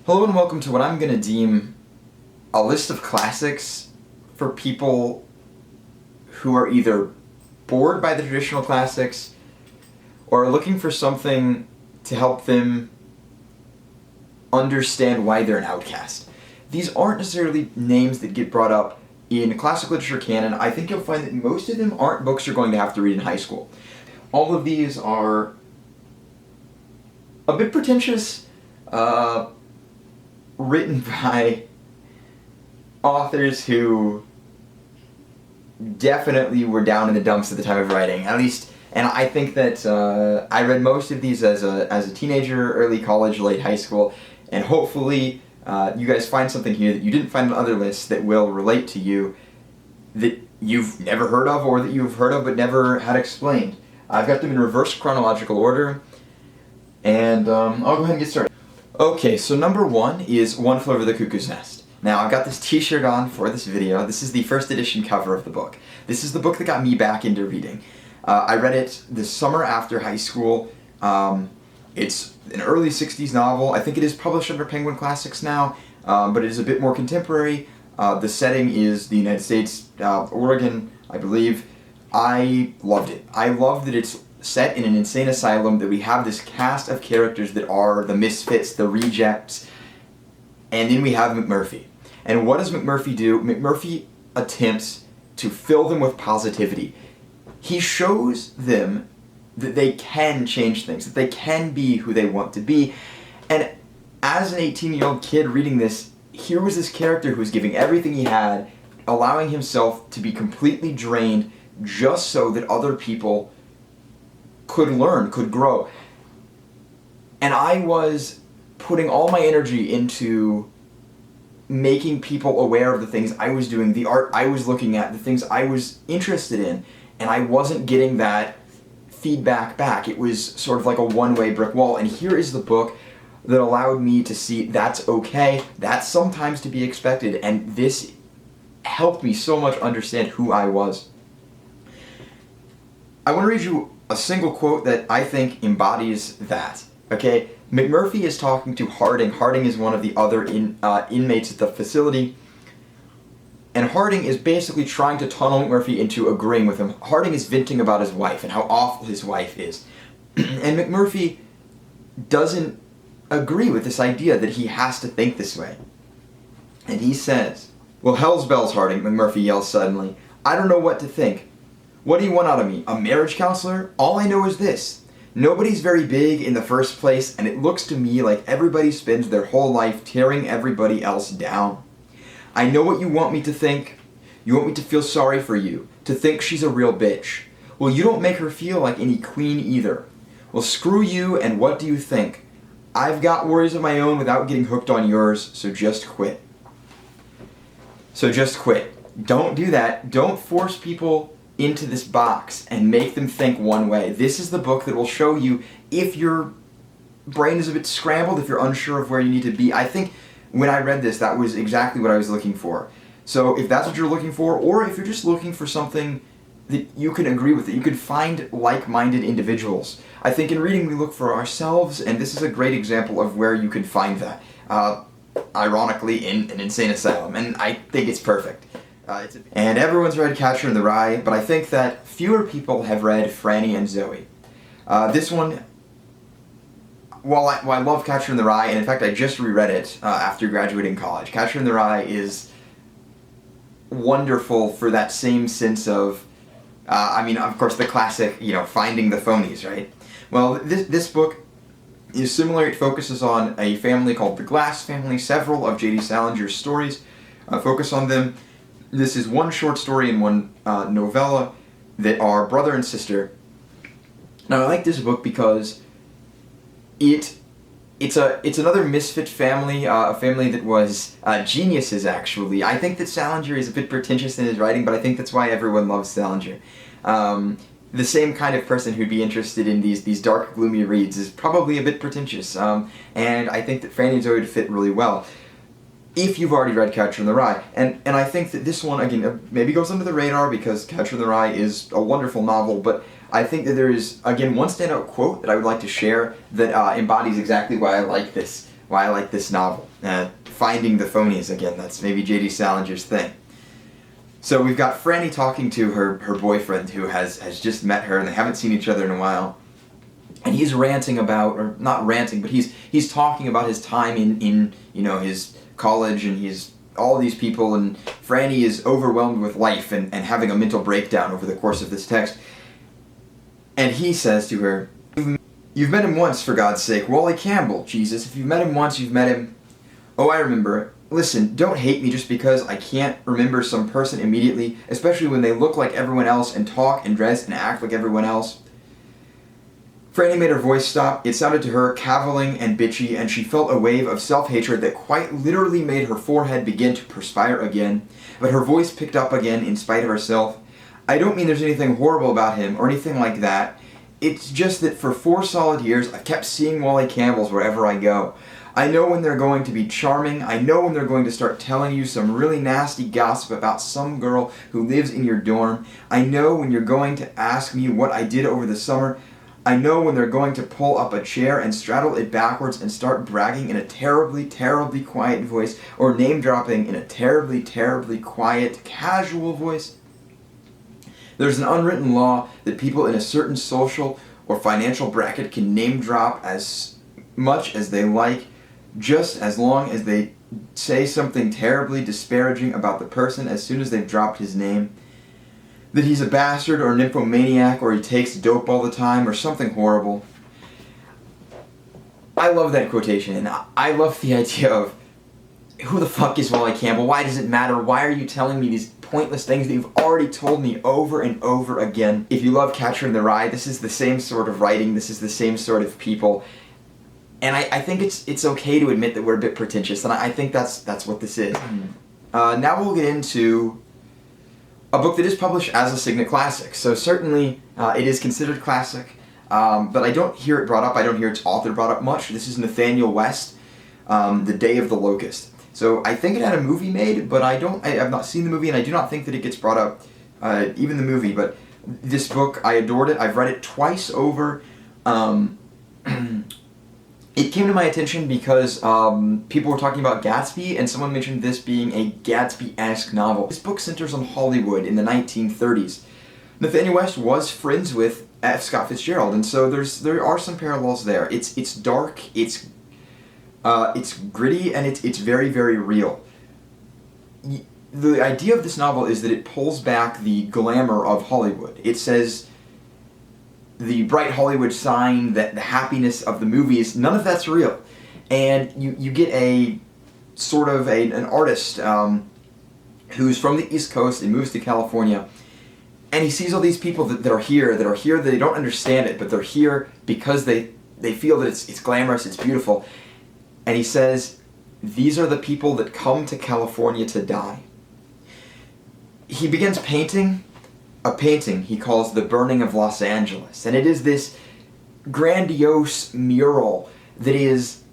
Hello and welcome to what I'm going to deem a list of classics for people who are either bored by the traditional classics or are looking for something to help them understand why they're an outcast. These aren't necessarily names that get brought up in classic literature canon. I think you'll find that most of them aren't books you're going to have to read in high school. All of these are a bit pretentious, written by authors who definitely were down in the dumps at the time of writing, at least. And I think that I read most of these as a teenager, early college, late high school, and hopefully you guys find something here that you didn't find on other lists that will relate to you, that you've never heard of or that you've heard of but never had explained. I've got them in reverse chronological order, and I'll go ahead and get started. Okay, so number one is One Flew Over the Cuckoo's Nest. Now, I've got this t-shirt on for this video. This is the first edition cover of the book. This is the book that got me back into reading. I read it the summer after high school. It's an early 60s novel. I think it is published under Penguin Classics now, but it is a bit more contemporary. The setting is the United States, Oregon, I believe. I loved it. I love that it's set in an insane asylum, that we have this cast of characters that are the misfits, the rejects, and then we have McMurphy. And what does McMurphy do? McMurphy attempts to fill them with positivity. He shows them that they can change things, that they can be who they want to be. And as an 18-year-old kid reading this, here was this character who was giving everything he had, allowing himself to be completely drained just so that other people could learn, could grow. And I was putting all my energy into making people aware of the things I was doing, the art I was looking at, the things I was interested in, and I wasn't getting that feedback back. It was sort of like a one-way brick wall, and here is the book that allowed me to see that's okay, that's sometimes to be expected, and this helped me so much understand who I was. I want to read you a single quote that I think embodies that, okay? McMurphy is talking to Harding. Harding is one of the other inmates at the facility, and Harding is basically trying to tunnel McMurphy into agreeing with him. Harding is venting about his wife and how awful his wife is, and McMurphy doesn't agree with this idea that he has to think this way. And he says, "Well, hell's bells, Harding," McMurphy yells suddenly. "I don't know what to think. What do you want out of me? A marriage counselor? All I know is this. Nobody's very big in the first place, and it looks to me like everybody spends their whole life tearing everybody else down. I know what you want me to think. You want me to feel sorry for you, to think she's a real bitch. Well, you don't make her feel like any queen either. Well, screw you, and what do you think? I've got worries of my own without getting hooked on yours, so just quit." So just quit. Don't do that. Don't force people into this box and make them think one way. This is the book that will show you if your brain is a bit scrambled, if you're unsure of where you need to be. I think when I read this, that was exactly what I was looking for. So if that's what you're looking for, or if you're just looking for something that you can agree with, that you can find like-minded individuals. I think in reading we look for ourselves, and this is a great example of where you can find that. Ironically, in an insane asylum, and I think it's perfect. And everyone's read Catcher in the Rye, but I think that fewer people have read Franny and Zoe. This one, while I love Catcher in the Rye, and in fact I just reread it after graduating college, Catcher in the Rye is wonderful for that same sense of, of course the classic, finding the phonies, right? Well, this book is similar. It focuses on a family called the Glass family. Several of J.D. Salinger's stories focus on them. This is one short story and one novella that are brother and sister. Now, I like this book because it's another misfit family, a family that was geniuses, actually. I think that Salinger is a bit pretentious in his writing, but I think that's why everyone loves Salinger. The same kind of person who'd be interested in these dark, gloomy reads is probably a bit pretentious, and I think that Franny and Zoe would fit really well if you've already read Catcher in the Rye. And I think that this one, again, maybe goes under the radar because Catcher in the Rye is a wonderful novel, but I think that there is, again, one standout quote that I would like to share that embodies exactly why I like this why I like this novel. Finding the phonies again, that's maybe J.D. Salinger's thing. So we've got Franny talking to her boyfriend who has just met her and they haven't seen each other in a while. And he's ranting about, or not ranting, but he's talking about his time in his college and he's all these people, and Franny is overwhelmed with life and having a mental breakdown over the course of this text. And he says to her, "You've met him once, for God's sake. Wally Campbell, Jesus. If you've met him once, you've met him. Oh, I remember. Listen, don't hate me just because I can't remember some person immediately, especially when they look like everyone else and talk and dress and act like everyone else." Franny made her voice stop. It sounded to her cavilling and bitchy, and she felt a wave of self-hatred that quite literally made her forehead begin to perspire again. But her voice picked up again in spite of herself. "I don't mean there's anything horrible about him or anything like that. It's just that for 4 solid years I've kept seeing Wally Campbells wherever I go. I know when they're going to be charming. I know when they're going to start telling you some really nasty gossip about some girl who lives in your dorm. I know when you're going to ask me what I did over the summer. I know when they're going to pull up a chair and straddle it backwards and start bragging in a terribly, terribly quiet voice, or name-dropping in a terribly, terribly quiet, casual voice. There's an unwritten law that people in a certain social or financial bracket can name-drop as much as they like, just as long as they say something terribly disparaging about the person as soon as they've dropped his name. That he's a bastard or a nymphomaniac or he takes dope all the time or something horrible." I love that quotation, and I love the idea of, who the fuck is Wally Campbell? Why does it matter? Why are you telling me these pointless things that you've already told me over and over again? If you love Catcher in the Rye, this is the same sort of writing, this is the same sort of people. And I think it's okay to admit that we're a bit pretentious, and I think that's what this is. Now we'll get into a book that is published as a Signet Classic. So certainly it is considered classic, but I don't hear it brought up. I don't hear its author brought up much. This is Nathaniel West, The Day of the Locust. So I think it had a movie made, but I've not seen the movie, and I do not think that it gets brought up, even the movie. But this book, I adored it. I've read it twice over. It came to my attention because people were talking about Gatsby, and someone mentioned this being a Gatsby-esque novel. This book centers on Hollywood in the 1930s. Nathaniel West was friends with F. Scott Fitzgerald, and so there are some parallels there. It's dark, it's gritty, and it's very, very real. The idea of this novel is that it pulls back the glamour of Hollywood. It says the bright Hollywood sign, that the happiness of the movies, none of that's real. And you get a sort of an artist who's from the East Coast and moves to California, and he sees all these people that are here, that they don't understand it, but they're here because they feel that it's glamorous, it's beautiful. And he says, these are the people that come to California to die. He begins painting a painting he calls The Burning of Los Angeles, and it is this grandiose mural that is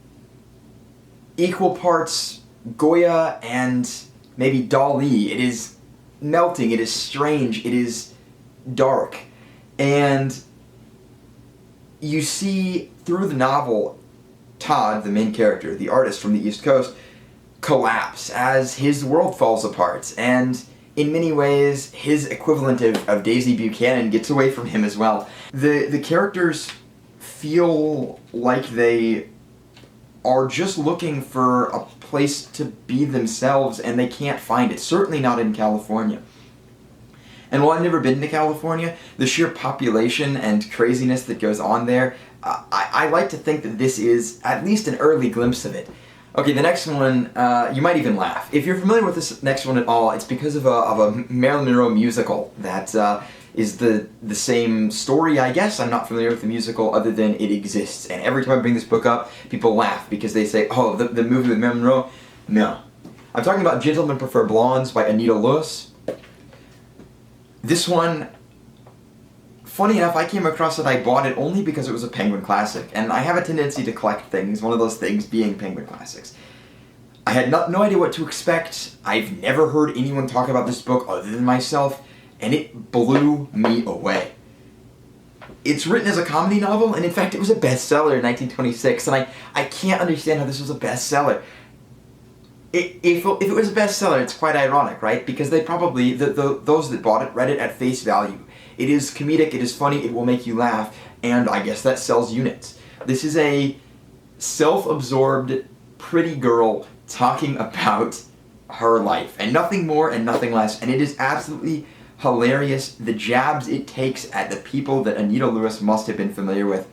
equal parts Goya and maybe Dali. It is melting, it is strange, it is dark, and you see through the novel Todd, the main character, the artist from the East Coast, collapse as his world falls apart, and in many ways, his equivalent of Daisy Buchanan gets away from him as well. The characters feel like they are just looking for a place to be themselves, and they can't find it, certainly not in California. And while I've never been to California, the sheer population and craziness that goes on there, I like to think that this is at least an early glimpse of it. Okay, the next one, you might even laugh. If you're familiar with this next one at all, it's because of a Marilyn Monroe musical that is the same story, I guess. I'm not familiar with the musical other than it exists. And every time I bring this book up, people laugh because they say, oh, the movie with Marilyn Monroe? No. I'm talking about Gentlemen Prefer Blondes by Anita Lewis. This one, funny enough, I came across it, I bought it only because it was a Penguin Classic, and I have a tendency to collect things, one of those things being Penguin Classics. I had no idea what to expect. I've never heard anyone talk about this book other than myself, and it blew me away. it's written as a comedy novel, and in fact it was a bestseller in 1926, and I can't understand how this was a bestseller. If it was a bestseller, it's quite ironic, right? Because they probably, those that bought it read it at face value. It is comedic, it is funny, it will make you laugh, and I guess that sells units. This is a self-absorbed, pretty girl talking about her life, and nothing more and nothing less, and it is absolutely hilarious, the jabs it takes at the people that Anita Lewis must have been familiar with.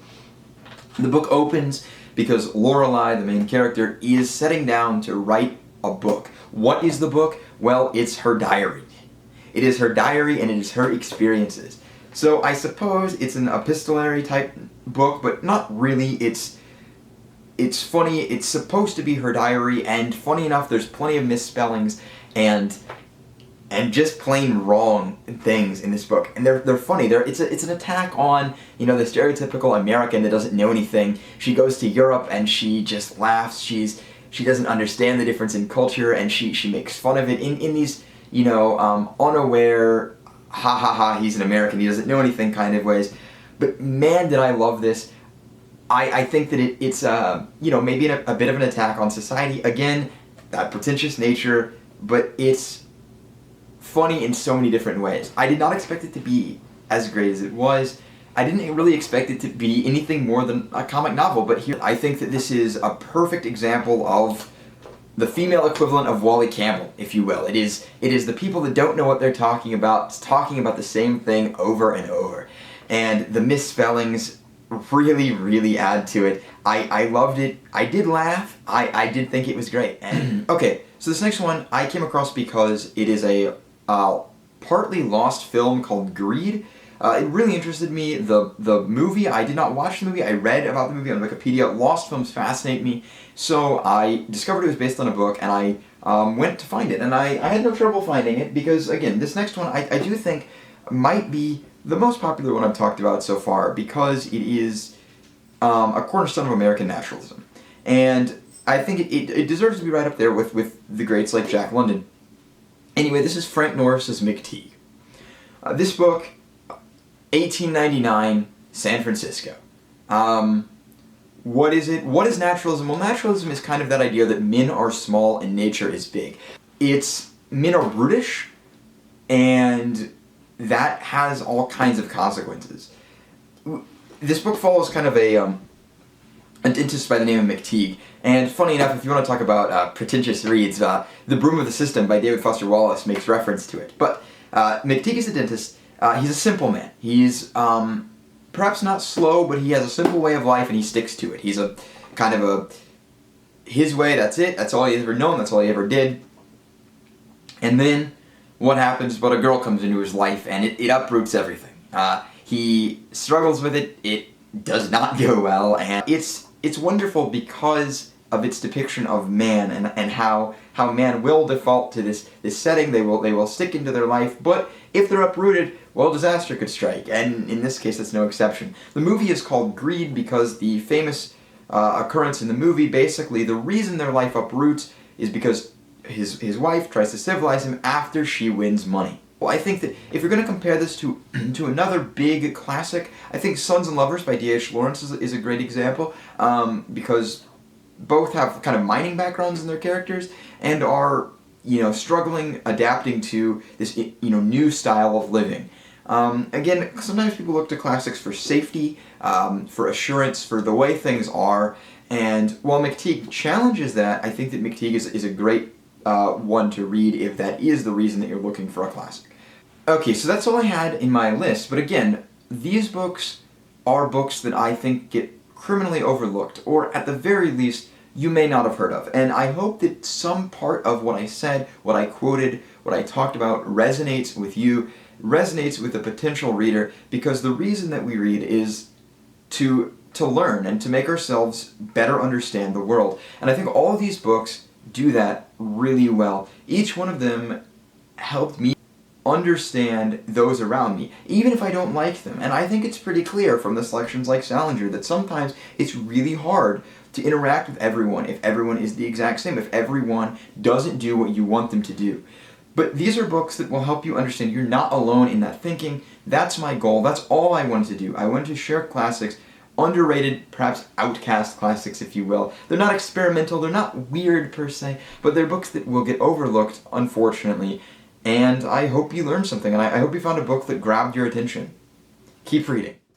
The book opens because Lorelai, the main character, is setting down to write a book. What is the book? Well, it's her diary. It is her diary and it is her experiences. So I suppose it's an epistolary type book, but not really. It's funny. It's supposed to be her diary, and funny enough, there's plenty of misspellings and just plain wrong things in this book, and they're funny. It's an attack on, you know, the stereotypical American that doesn't know anything. She goes to Europe and she just laughs. She doesn't understand the difference in culture, and she makes fun of it in these, you know, unaware, ha ha ha, he's an American, he doesn't know anything kind of ways. But man, did I love this. I think that it's you know, maybe a bit of an attack on society. Again, that pretentious nature, but it's funny in so many different ways. I did not expect it to be as great as it was. I didn't really expect it to be anything more than a comic novel, but here I think that this is a perfect example of the female equivalent of Wally Campbell, if you will. It is the people that don't know what they're talking about the same thing over and over. And the misspellings really, really add to it. I loved it. I did laugh. I did think it was great. And okay, so this next one I came across because it is a partly lost film called Greed. It really interested me. The movie, I did not watch the movie, I read about the movie on Wikipedia. Lost films fascinate me, so I discovered it was based on a book, and I went to find it, and I had no trouble finding it, because again, this next one I do think might be the most popular one I've talked about so far, because it is a cornerstone of American naturalism. And I think it deserves to be right up there with the greats like Jack London. Anyway, this is Frank Norris's McTeague. This book, 1899, San Francisco. What is it? What is naturalism? Well, naturalism is kind of that idea that men are small and nature is big. Men are brutish, and that has all kinds of consequences. This book follows kind of a dentist by the name of McTeague. And funny enough, if you want to talk about pretentious reads, The Broom of the System by David Foster Wallace makes reference to it. But McTeague is a dentist. He's a simple man. He's perhaps not slow, but he has a simple way of life and he sticks to it. He's a kind of his way, that's it. That's all he's ever known. That's all he ever did. And then what happens? But a girl comes into his life and it uproots everything. He struggles with it. It does not go well, and it's wonderful because of its depiction of man and how man will default to this setting. They will stick into their life, but if they're uprooted, well, disaster could strike, and in this case, that's no exception. The movie is called Greed because the famous occurrence in the movie, basically, the reason their life uproots is because his wife tries to civilize him after she wins money. Well, I think that if you're going to compare this to another big classic, I think Sons and Lovers by D.H. Lawrence is a great example, because both have kind of mining backgrounds in their characters and are, you know, struggling, adapting to this, you know, new style of living. Again, sometimes people look to classics for safety, for assurance, for the way things are, and while McTeague challenges that, I think that McTeague is a great one to read if that is the reason that you're looking for a classic. Okay, so that's all I had in my list, but again, these books are books that I think get criminally overlooked, or at the very least, you may not have heard of. And I hope that some part of what I said, what I quoted, what I talked about resonates with you, resonates with the potential reader, because the reason that we read is to learn and to make ourselves better understand the world. And I think all of these books do that really well. Each one of them helped me understand those around me, even if I don't like them. And I think it's pretty clear from the selections like Salinger that sometimes it's really hard to interact with everyone if everyone is the exact same, if everyone doesn't do what you want them to do. But these are books that will help you understand you're not alone in that thinking. That's my goal. That's all I wanted to do. I wanted to share classics, underrated, perhaps outcast classics, if you will. They're not experimental, they're not weird per se, but they're books that will get overlooked, unfortunately. And I hope you learned something, and I hope you found a book that grabbed your attention. Keep reading.